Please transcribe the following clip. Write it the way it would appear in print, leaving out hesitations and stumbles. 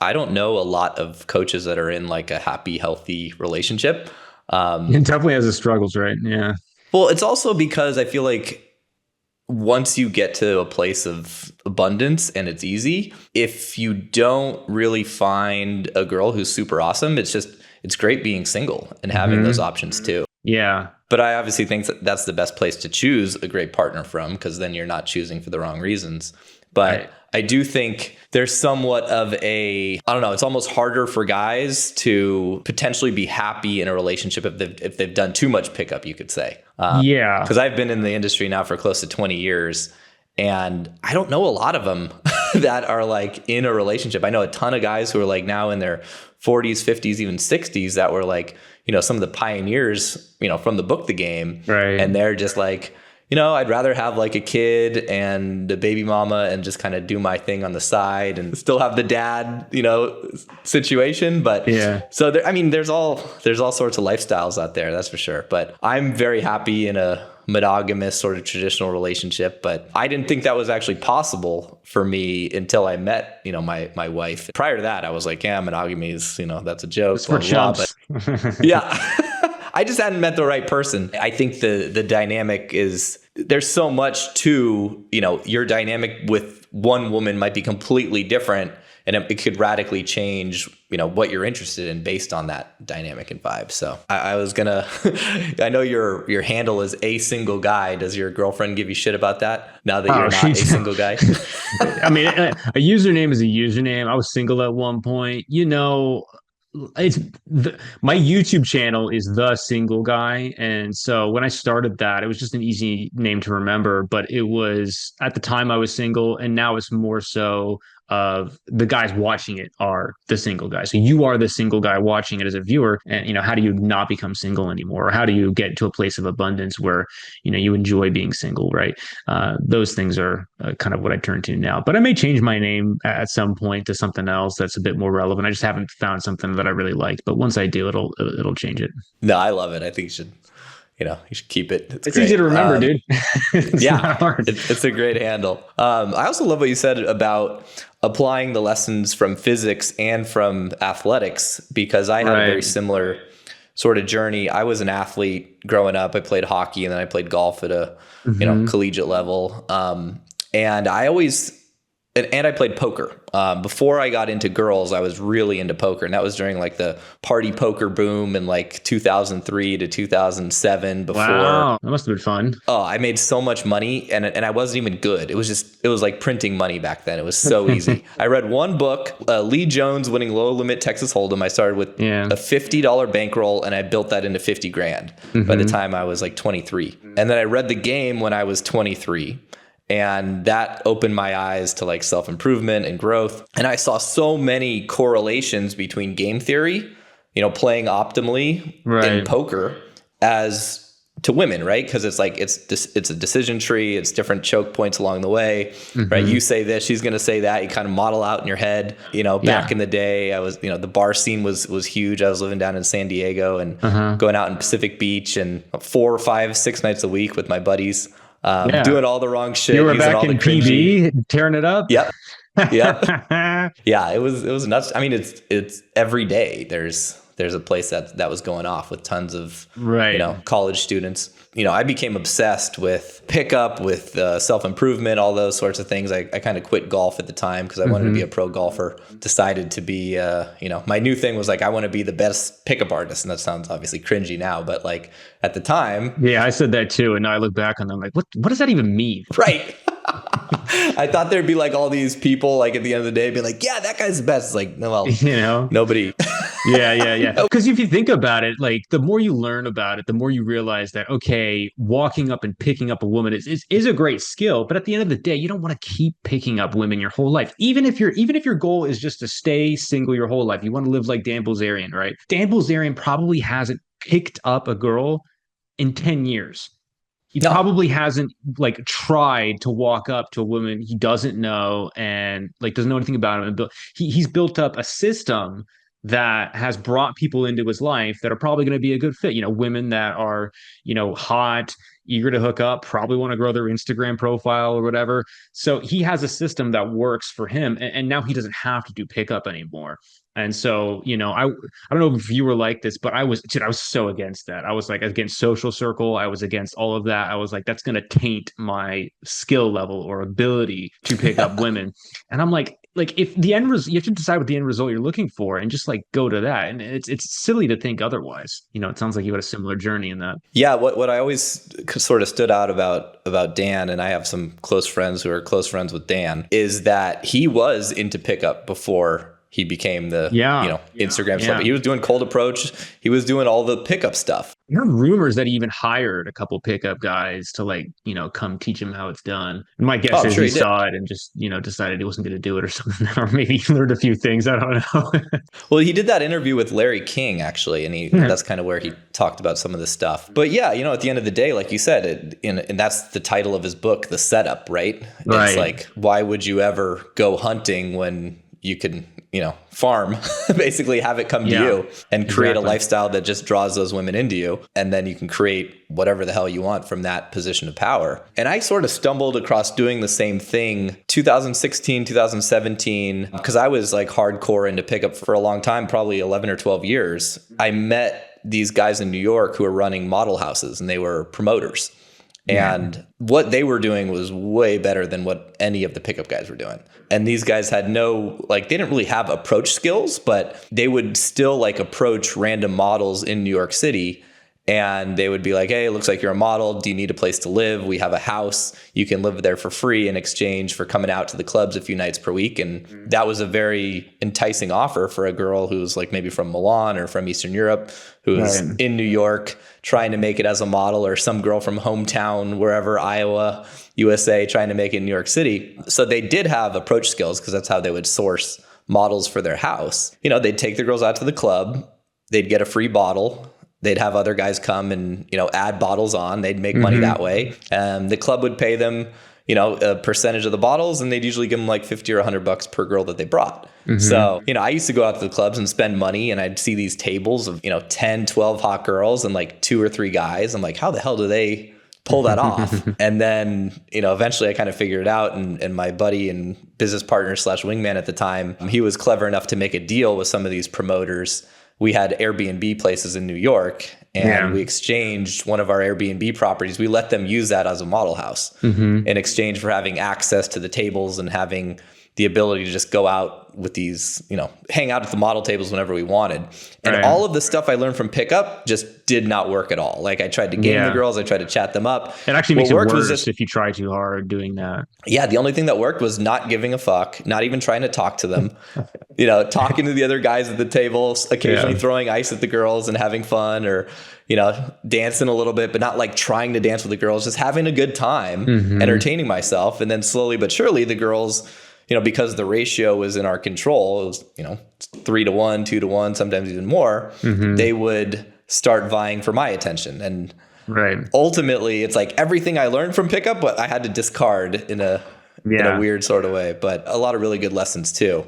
I don't know a lot of coaches that are in like a happy, healthy relationship. It definitely has its struggles, right? Yeah. Well, it's also because I feel like once you get to a place of abundance and it's easy, if you don't really find a girl who's super awesome, it's great being single and having those Hmm. options too. Yeah. But I obviously think that that's the best place to choose a great partner from, because then you're not choosing for the wrong reasons. Right. But I do think there's somewhat of I don't know, it's almost harder for guys to potentially be happy in a relationship if they've done too much pickup, you could say. Yeah. Because I've been in the industry now for close to 20 years, and I don't know a lot of them that are like in a relationship. I know a ton of guys who are like now in their 40s, 50s, even 60s that were like, some of the pioneers, from the book, The Game. Right. And they're just like, I'd rather have like a kid and a baby mama and just kind of do my thing on the side and still have the dad, situation. But Yeah. so there, I mean, there's all sorts of lifestyles out there, that's for sure. But I'm very happy in a monogamous sort of traditional relationship, but I didn't think that was actually possible for me until I met, my wife. Prior to that, I was like, yeah, monogamy is, that's a joke, It's for blah, blah, blah. chumps. But yeah, I just hadn't met the right person. I think the dynamic is there's so much to, your dynamic with one woman might be completely different, and it could radically change, what you're interested in based on that dynamic and vibe. So I was gonna, I know your handle is a single guy. Does your girlfriend give you shit about that now that Oh, you're not a single guy? I mean, a username is a username. I was single at one point. It's my YouTube channel is The Single Guy, and so when I started that, it was just an easy name to remember. But it was at the time I was single, and now it's more so of the guys watching it are the single guy. So you are the single guy watching it as a viewer, and how do you not become single anymore, or how do you get to a place of abundance where you enjoy being single, right? Those things are kind of what I turn to now. But I may change my name at some point to something else that's a bit more relevant. I just haven't found something that I really liked. But once I do, it'll change it. No, I love it. I think you should keep it. It's It's easy to great. remember, dude. It's Yeah, not hard. it's a great handle. I also love what you said about applying the lessons from physics and from athletics, because I had a very Right. similar sort of journey. I was an athlete growing up. I played hockey and then I played golf at a Hmm. collegiate level. And I played poker. Before I got into girls, I was really into poker, and that was during like the party poker boom in like 2003 to 2007. Before, Wow, that must have been fun. oh, I made so much money, and I wasn't even good. It was like printing money back then. It was so easy. I read one book, Lee Jones winning low limit Texas Hold'em. I started with Yeah. a $50 bankroll, and I built that into 50 grand by the Hmm. time I was like 23. And then I read The Game when I was 23. And that opened my eyes to like self-improvement and growth. And I saw so many correlations between game theory, playing optimally in Right. poker as to women, right? Because it's like it's a decision tree. It's different choke points along the way, right? Hmm. You say this, she's going to say that. You kind of model out in your head. Back Yeah. in the day, I was, the bar scene was huge. I was living down in San Diego and Uh-huh. going out in Pacific Beach and 4 or 5, 6 nights a week with my buddies, Yeah. doing all the wrong You shit, were using back all the in cringy. PB, tearing it up. Yep, yep, yeah. It was nuts. I mean, it's every day. There's a place that was going off with tons of Right. college students. I became obsessed with pickup, with self-improvement, all those sorts of things. I kind of quit golf at the time because I wanted to be Hmm. a pro golfer. Decided to be, my new thing was like, I want to be the best pickup artist. And that sounds obviously cringy now, but like at the time, Yeah, I said that too, and now I look back and I'm like, what does that even mean? right. I thought there'd be like all these people like at the end of the day be like, yeah, that guy's the best. It's like, no, well, You know? nobody. Yeah, yeah, yeah. Because if you think about it, like the more you learn about it, the more you realize that okay, walking up and picking up a woman is a great skill, but at the end of the day, you don't want to keep picking up women your whole life. Even if your goal is just to stay single your whole life, you want to live like Dan Bilzerian, right? Dan Bilzerian probably hasn't picked up a girl in 10 years. He No, probably hasn't like tried to walk up to a woman he doesn't know and like doesn't know anything about him and he's built up a system that has brought people into his life that are probably going to be a good fit, women that are hot, eager to hook up, probably want to grow their Instagram profile or whatever. So he has a system that works for him. And now he doesn't have to do pickup anymore. And so, I don't know if you were like this, but I was so against that. I was like against social circle. I was against all of that. I was like, that's going to taint my skill level or ability to pick up women. And I'm like if the end result, you have to decide what the end result you're looking for and just like go to that. And it's silly to think otherwise. It sounds like you had a similar journey in that. Yeah, what I always sort of stood out about Dan, and I have some close friends who are close friends with Dan, is that he was into pickup before he became the Instagram celebrity. He was doing cold approach. He was doing all the pickup stuff. I heard rumors that he even hired a couple pickup guys to come teach him how it's done. And my guess is he saw it and just, decided he wasn't going to do it or something, or maybe he learned a few things. I don't know. Well, he did that interview with Larry King, actually, and that's kind of where he talked about some of this stuff. But yeah, at the end of the day, like you said, and that's the title of his book, The Setup, right? It's like, why would you ever go hunting when you can, farm, basically have it come to you and create a lifestyle that just draws those women into you. And then you can create whatever the hell you want from that position of power. And I sort of stumbled across doing the same thing 2016, 2017, because I was like hardcore into pickup for a long time, probably 11 or 12 years. I met these guys in New York who were running model houses and they were promoters. And what they were doing was way better than what any of the pickup guys were doing. And these guys had they didn't really have approach skills, but they would still approach random models in New York City. And they would be like, hey, it looks like you're a model. Do you need a place to live? We have a house. You can live there for free in exchange for coming out to the clubs a few nights per week. And that was a very enticing offer for a girl who's maybe from Milan or from Eastern Europe, who's in New York trying to make it as a model, or some girl from hometown, wherever, Iowa, USA, trying to make it in New York City. So they did have approach skills because that's how they would source models for their house. They'd take the girls out to the club. They'd get a free bottle. They'd have other guys come and, add bottles on. They'd make money that way. The club would pay them, a percentage of the bottles, and they'd usually give them 50 or $100 per girl that they brought. So, I used to go out to the clubs and spend money, and I'd see these tables of, 10, 12 hot girls and 2 or 3 guys. I'm like, how the hell do they pull that off? And then, eventually I kind of figured it out. And my buddy and business partner / wingman at the time, he was clever enough to make a deal with some of these promoters. We had Airbnb places in New York, and we exchanged one of our Airbnb properties. We let them use that as a model house in exchange for having access to the tables and having the ability to just go out with these, hang out at the model tables whenever we wanted. And all of the stuff I learned from pickup just did not work at all. I tried to game the girls. I tried to chat them up. It actually makes it worse if you try too hard doing that. Yeah. The only thing that worked was not giving a fuck, not even trying to talk to them, talking to the other guys at the tables, occasionally throwing ice at the girls and having fun, or, dancing a little bit, but not trying to dance with the girls, just having a good time, entertaining myself. And then slowly but surely the girls, because the ratio was in our control, it was, 3 to 1, 2 to 1, sometimes even more, they would start vying for my attention. And ultimately it's everything I learned from pickup, but I had to discard in a weird sort of way, but a lot of really good lessons too.